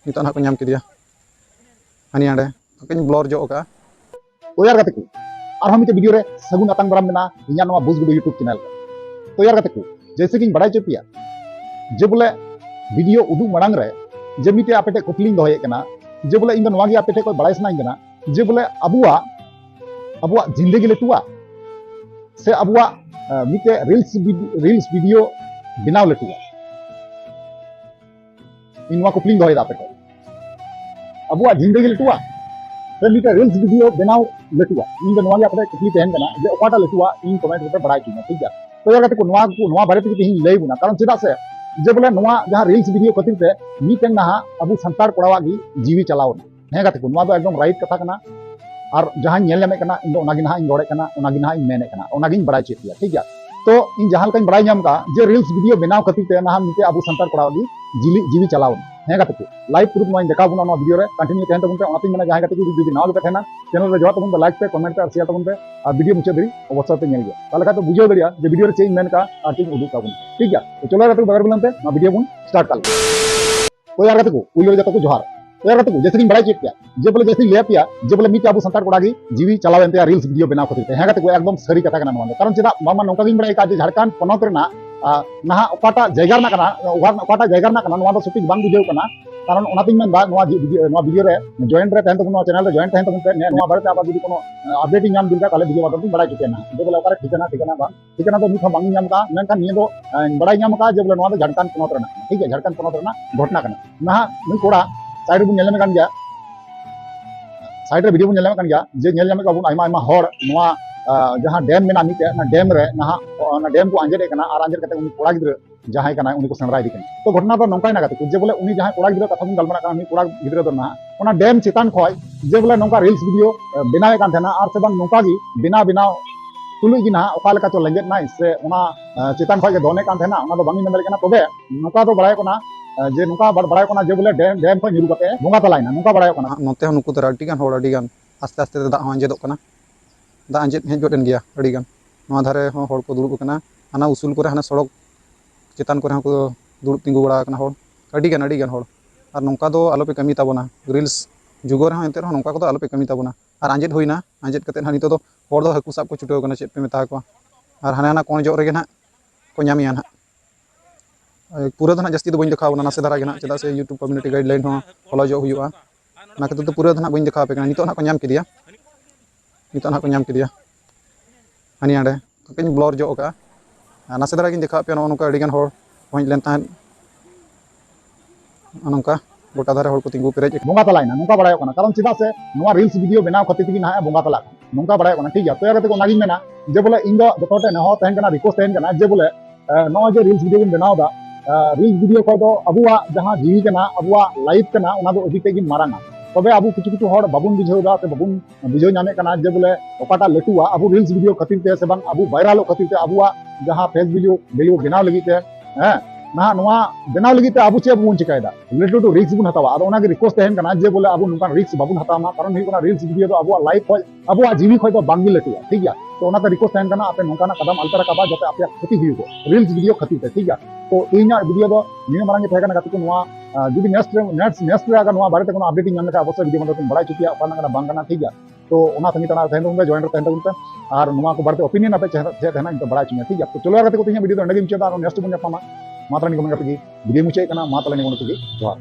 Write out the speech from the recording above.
नितो ना को नाम किदिया हानि आडे कहीं ब्लर जो का तो यार कते को और हम वीडियो रे सगुन अतंग बराम मेना इन्या नवा बुज गुडो यूट्यूब चैनल तो यार कते को जैसे कि बड़ा चपिया जे बोले वीडियो उदू मड़ांग रे जे मिटे आपेटे कुपलिंग दोहे कना जे बोले इन नवा गे आपेटे को बड़ा सनाई कना जे बोले अबुआ अबुआ जिंदगी लेटुआ से अबुआ मिटे रील्स वीडियो बनाव लेटुआ इन नवा कुपलिंग दोहे आपेटे अबुआ जिंदगी लेटुआ से मिटे रील्स वीडियो बनाव लेटुआ इन नवा गे आपेटे कुपली तहन कना जे ओकाटा लेटुआ इन कमेंट रे बड़ा चुना ठीक है तो यार कते को नवा बारे ते हिं लई बुना कारण चेदा से जे बोले नवा जहां रील्स वीडियो खातिर ते मीटेन ना अबु संतार कोड़ावा गी जीवी चलावना हे गाते को नवा दो एकदम राइट कथा कना और जहां नेल लेमे कना इन दो ओनागी ना इन रोड़े कना ओनागी ना इन मेने कना ओनागी बड़ाई चेतिया ठीक है तो इन जहां लकाइन बड़ाई नाम का जे रील्स वीडियो बनाव खातिर ते ना मिटे अबु संतार कोड़ावा गी जीवी चलावना हे गाते को लाइव प्रूफ नवा देखा बुना नवा वीडियो रे कंटिन्यू तहन तबन पे ओनाती मेना जहां गाते को जुदी नाव पे थेना चैनल रे जवा तबन लाइक पे कमेंट पे शेयर तबन पे और वीडियो मुचे दरी व्हाट्सएप पे नेल गया ताले का तो बुझो दरिया जे वीडियो रे चेंज मेन का और टीम उदू का ठीक है तो चलो गाते को बगर बुलंते ना वीडियो बुन स्टार्ट कर तो यार गाते को उइलो जतो को जोहार तो यार गाते को जैसे कि बड़ा चेक किया जे बोले जैसे ले पिया जे बोले मिटे अबु संतार कोड़ा गी जीवी चलावेनते रील्स वीडियो बनाव खातिर हे गाते को एकदम सरी कथा कना नवा कारण चेदा मामा नौका गिन बड़ा का जे झारखंड पनोत रेना ना ओकाटा जयगार ना कना ओकाटा जयगार ना कना नवा दो सटिक बांग बुझेव कना कारण ओनातिन मेन बा नवा वीडियो रे जॉइन रे तहन तबन चैनल रे जॉइन तहन तबन पे नवा बारे आबा जुदी कोनो अपडेट नाम दिलका ताले वीडियो बातन बड़ा चुके ना जे बोले ओकारे ठिकाना बा ठिकाना तो निखा बांग नाम का मेनखान निये दो बड़ा नाम का जे बोले नवा दो झारखंड पनोत रेना ठीक है झारखंड पनोत रेना घटना कना ना नु कोड़ा साइड बु नेलमे कान गया साइड रे वीडियो बु नेलमे कान गया जे नेल जामे का आयमा हर नवा जहां डैम मेना मिटे ना डैम रे ना डैम को आंजेड कना और आंजेड कते उनी कोड़ा गिद्र जहां कना उनी को सेंद्रा इदी कना तो घटना तो नौका ना कते जे बोले उनी जहां कोड़ा गिद्र कथा बन गलमना कना उनी कोड़ा गिद्र दो ना ओना डैम चितान खय जे बोले नौका रील्स वीडियो बनावे कान थेना और से बन नौका गी बिना तुलुई गी ना ओका लेका तो लेंगेट नाइ से ओना चितान खय के दोने कान थेना ओना दो बांगी मेल कना तबे नौका तो बड़ाय कना जे नुका बड़ाय कना जे बोले डैम को निरु कते बोंगा तलायना नुका बड़ाय कना नोते हन नुकु तरा अडिगान होड़ अडिगान आस्ते आस्ते दा आंजेदो कना दा आंजेद हेज गोटेन गया अडिगान नवा धारे होड़ को दुड़ुब कना हाना उसूल करे हाना सड़क चितान करे को दुड़ुब तिंगु बड़ा कना होड़ अडिगान होड़ और नौका दो आलो पे कमी ताबोना रील्स जुगो रे एंते नौका को आलो पे कमी ताबोना और आंजेद होइना आंजेद कते हानि तो होड़ दो हाकु साब को छुटेव कना चेप पे मेता को और हाना ना कोन जो रेगे ना को नामिया ना पूरा धना जस्ती तो बइन देखा ना नासे धारा गे ना चेदा से यूट्यूब कम्युनिटी गाइडलाइन हो फॉलो जो हुआ ना कते तो पूरा धना बइन देखा पे नितो ना को नाम किदिया नितो ना को नाम किदिया हानि आडे कहीं ब्लर जो का नासे धारा गिन देखा पे नोका अडिगान होड़ होइन लेन तान नोका गोटा धारे होड़ को तिंगु पेरेज बोंगा तलायना नोका बड़ाय कना कारण चेदा से नवा रील्स वीडियो बनाव खातिर तिगी ना बोंगा तला नोका बड़ाय कना ठीक है तो यार कते को नागिन मेना जे बोले इन दो जतोटे न हो तहन कना रिक्वेस्ट तहन कना जे बोले नवा जे रील्स वीडियो बनाव दा रील्स वीडियो को दो अबुआ जहां जीवी कना अबुआ लाइफ कना ओना दो अधिक तेगी मारांगा तबे अबु किछु होड़ बाबुन बुझेवदा से बाबुन बुझेव नामे कना जे बोले ओकाटा लेटुआ अबु रील्स वीडियो खातिर ते से बांग अबु वायरल खातिर ते अबुआ जहां फेस वीडियो बनाव लगी ते हैं ना नवा बनाव लगी ते अबु चे बुन चिकायदा लेटु रिक्स बुन हतावा और ओनागे रिक्वेस्ट तहन कना जे बोले अबु नुका रिक्स बाबुन हतामा कारण ही कना रील्स वीडियो तो अबुआ लाइफ होय अबुआ जीवी खोय तो बांगी लेटुआ ठीक है तो ओना रिक्वेस्ट तहन कना आपे नुका ना कदम अल्टर का जाते आपे क्षति हुई को रील्स वीडियो खातिर ते ठीक है तो इना वीडियो दो नियो मारंगे थे कना कते नवा जुदी नेक्स्ट रे अगर नवा बारे ते कोनो अपडेटिंग नाम का अवश्य वीडियो तुम बड़ा चुकिया ओना कना बांग कना ठीक है तो ओना संगी तना तहन तुम जॉइन तहन तुम और नवा को बारे ओपिनियन आपे थे इन तो बड़ा चुकिया ठीक है तो चलो यार कते को वीडियो तो अंडे गिम चेदा नेक्स्ट बुन पामा मातरा निगम कते वीडियो मुचे कना मातला निगम कते जोहार।